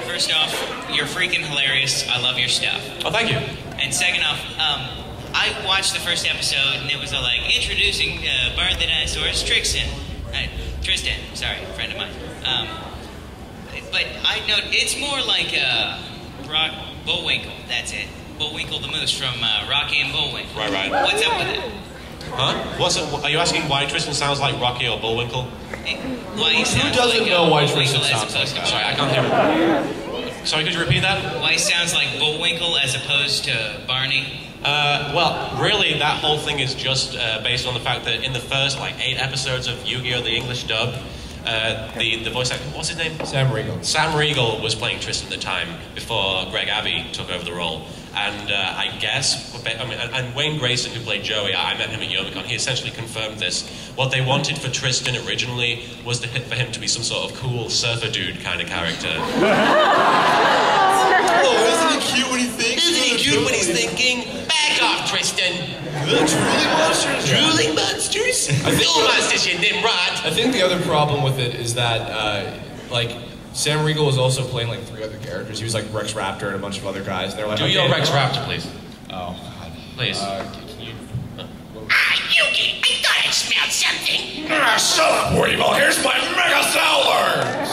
First off, you're freaking hilarious. I love your stuff. Oh, thank you. And second off, I watched the first episode and it was like introducing Bart the Dinosaur's Tristan, sorry, friend of mine. But I know it's more like Bullwinkle. That's it. Bullwinkle the Moose from Rocky and Bullwinkle. Right. What's up with it? Huh? Are you asking why Tristan sounds like Rocky or Bullwinkle? Why he sounds Who doesn't like know why Bullwinkle Tristan as sounds opposed like to Sorry, I can't hear it. Sorry, could you repeat that? Why he sounds like Bullwinkle as opposed to Barney? Well, really, that whole thing is just based on the fact that in the first, 8 episodes of Yu-Gi-Oh! The English dub, the voice actor, what's his name? Sam Riegel. Sam Riegel was playing Tristan at the time before Greg Abbey took over the role. And I guess, and Wayne Grayson, who played Joey, I met him at Youmacon, he essentially confirmed this. What they wanted for Tristan originally was for him to be some sort of cool surfer dude kind of character. Oh, isn't he cute when he thinks? Isn't he cute when he's thinking? Back off, Tristan! Drooling monsters? Drooling monsters? Fill monsters, you Nimrod! I think the other problem with it is that, Sam Riegel was also playing 3 other characters. He was like Rex Raptor and a bunch of other guys. And they're like, Do your Rex Raptor, please. Oh, God. Please. Can you... Yugi, I thought I smelled something. Shut up, Weevil. Here's my Mega Solar! He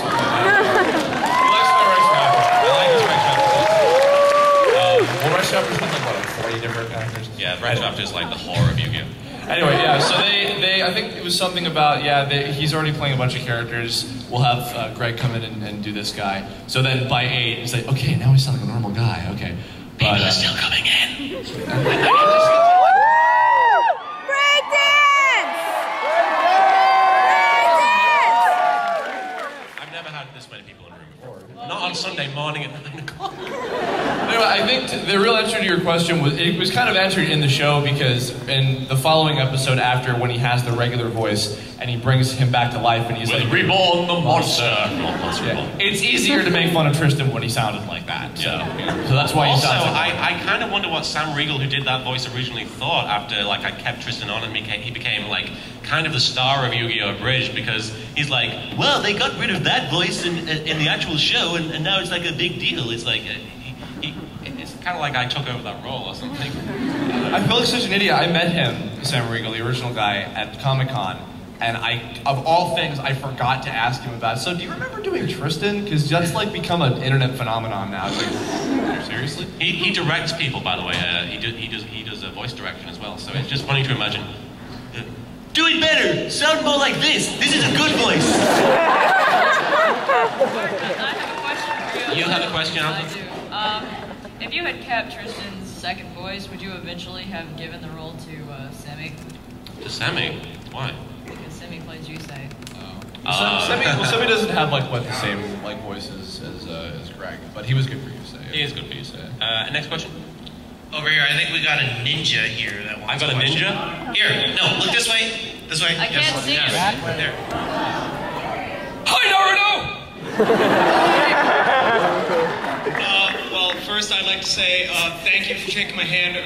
likes my Rex Raptor. I like his Rex Raptor. Well, Rex Raptor's been like 40 different characters. Yeah, Rex Raptor is like the horror of Yu-Gi-Oh! Anyway, yeah, so they I think it was something about, he's already playing a bunch of characters. We'll have Greg come in and do this guy. So then by 8, he's like, okay, now we sound like a normal guy, okay. People are still coming in. I've never had this many people in the room before. Not on Sunday morning at 9 o'clock. Anyway, I think the real answer to your question was kind of answered in the show, because in the following episode after, when he has the regular voice and he brings him back to life and he's like, reborn the monster. It's easier to make fun of Tristan when he sounded like that. So, so that's why he also, sounds like I kind of wonder what Sam Riegel, who did that voice, originally thought after I kept Tristan on and he became kind of the star of Yu-Gi-Oh! Abridged, because he's like, well, they got rid of that voice in the actual show and now it's like a big deal. It's like, it's kind of like I took over that role or something. I feel like such an idiot. I met him, Sam Riegel, the original guy, at Comic-Con, and of all things, I forgot to ask him about it. So do you remember doing Tristan? Because that's become an internet phenomenon now. It's like, seriously? He directs people, by the way. He does a voice direction as well. So it's just funny to imagine. Do it better. Sound more like this. This is a good voice. I have a question for you. You have a question, I do. If you had kept Tristan's second voice, would you eventually have given the role to Semi? To Sammy? Why? Because Semi plays Yusei. Semi doesn't have the same voices as Greg, but he was good for you. So he is good for you. So next question. Over here, I think we got a ninja here that wants I've got a ninja. Here, no, look this way. This way. I can't see yes. him. Right there. Hi, Naruto! Well, first I'd like to say thank you for shaking my hand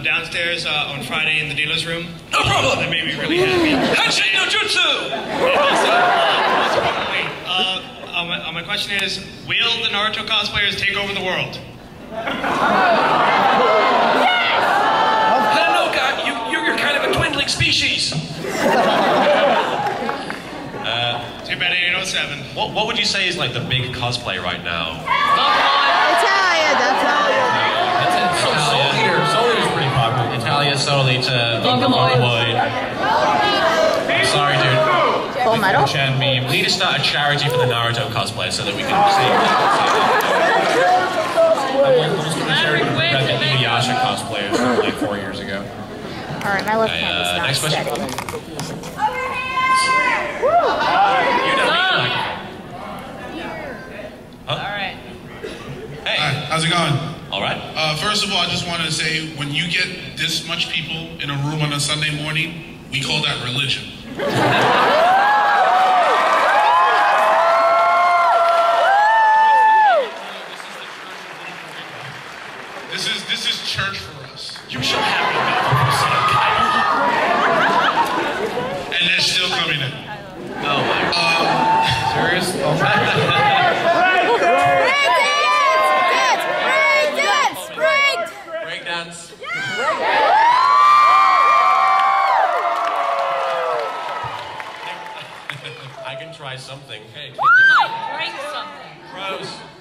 downstairs on Friday in the dealer's room. No problem. That made me really happy. Hanshin no Jutsu! My question is, will the Naruto cosplayers take over the world? I don't know, God. You're kind of a dwindling species. Too bad it ain't 07. What would you say is the big cosplay right now? Soul Eater's pretty popular. Italia Solita, Vocaloid. Sorry, dude. Full Metal? Chan memes. We need to start a charity for the Naruto cosplay so that we can see. I'm almost going to charity for the Inuyasha cosplayers from 4 years ago. Alright, my left hand is not next question. steady. Alright. Hey. Hi, how's it going? All right. First of all, I just wanted to say, when you get this much people in a room on a Sunday morning, we call that religion. This is church for us. You shall have your mouth, And they're still coming in. Oh my God. Serious? Oh my God.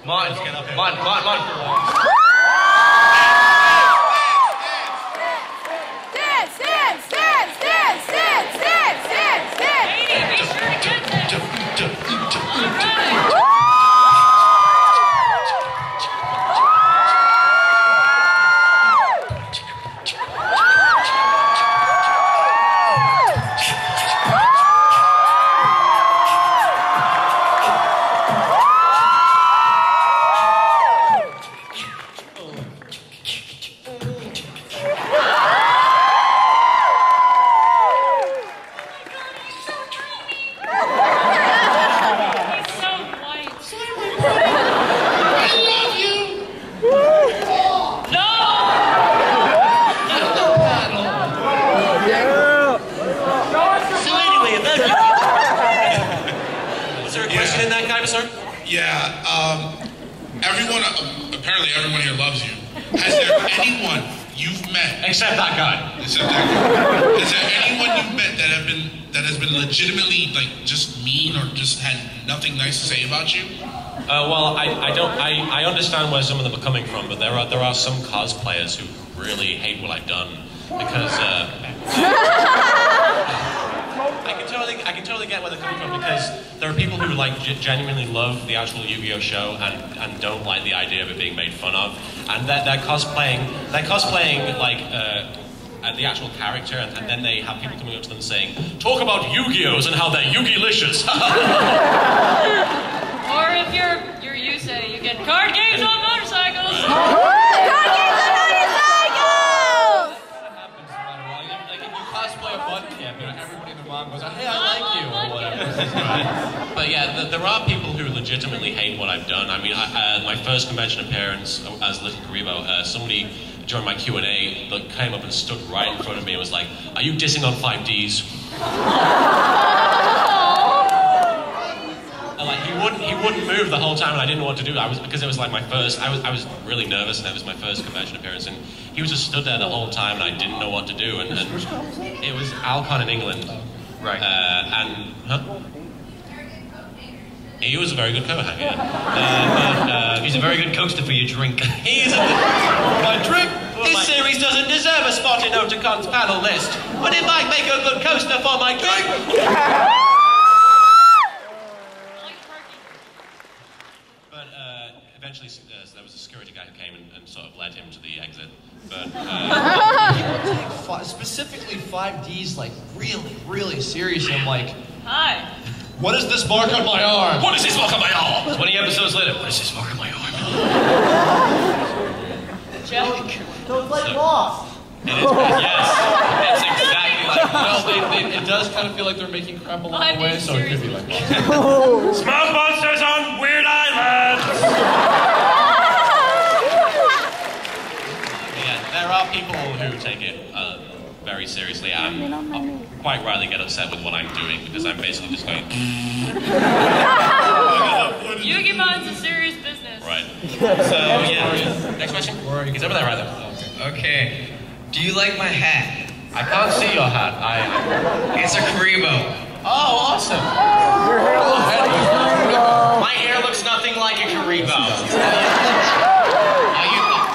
Come on, Let's get up here. come on, come on, come on. Dance, dance, dance, dance, dance, dance, dance, dance. Katie, be sure to get this. All right. He's so white. I love you. No! So anyway, was there a question in that guy, sir? Yeah. Everyone, apparently everyone here loves you. Has there anyone you've met? Except that guy. Except that guy. Is there anyone you've met that has been legitimately like just mean or just had nothing nice to say about you? Well, I understand where some of them are coming from, but there are some cosplayers who really hate what I've done because I can totally get where they're coming from because there are people who like genuinely love the actual Yu-Gi-Oh show and don't like the idea of it being made fun of, and they're cosplaying like the actual character, and then they have people coming up to them saying, "Talk about Yu-Gi-Ohs and how they're Yu-Gi-licious." Or if you're Yusei, you get card games on motorcycles. Card games on motorcycles! That happens no matter what. Like if you cosplay a bud camp, you know, everybody in the mom goes, "Hey, I like you," or whatever. But yeah, there are people who legitimately hate what I've done. I mean, my first convention appearance as Little Kuriboh, somebody during my Q&A came up and stood right in front of me and was like, "Are you dissing on 5Ds?" And like he wouldn't move the whole time, and I didn't know what to do. Because it was like my first. I was really nervous, and it was my first convention appearance, and he was just stood there the whole time, and I didn't know what to do. And it was Alcon in England, Right. He was a very good co-hanger. Yeah. He's a very good coaster for your drink. He's my drink. This series doesn't deserve a spot in Otakon's panel list, but it might make a good coaster for my drink. But eventually, there was a security guy who came and sort of led him to the exit. But Specifically 5D's like really, really serious. I'm like, Hi. what is this mark on my arm? what is this look on my arm? 20 episodes later, what is this mark on my arm? Jeff. So it's like Lost. Yes, it's exactly like Well, it does kind of feel like they're making crap along the way, so it could be like Lost. Smoke monsters on Weird Islands. Yeah, there are people who take it very seriously. I quite rarely get upset with what I'm doing because I'm basically just going. Yu-Gi-Mon's a serious business. Right. So yeah. Next question. He's over there, right there. Okay. Do you like my hat? I can't see your hat. It's a Kuriboh. Oh, awesome. my hair looks nothing like a Kuriboh.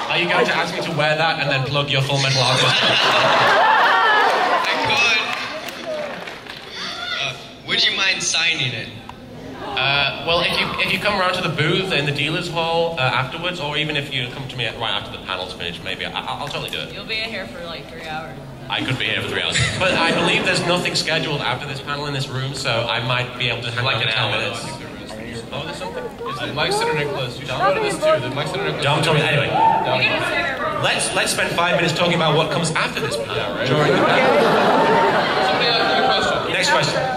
Are you going to ask me to wear that and then plug your Full Metal Alchemist? I could. Would you mind signing it? Well, if you come around to the booth in the dealer's hall afterwards, or even if you come to me right after the panel's finished, maybe I'll totally do it. You'll be here for like 3 hours. I could be here for 3 hours. But I believe there's nothing scheduled after this panel in this room, so I might be able to hang Like out an for 10 hour. minutes. Oh, there's something? Mike's Center Nicholas. You downloaded this too. The Mike's Center Nicholas. Don't tell me. Anyway, You get a cigarette room. let's spend 5 minutes talking about what comes after this panel. During the panel. Somebody asked me a question. Next question.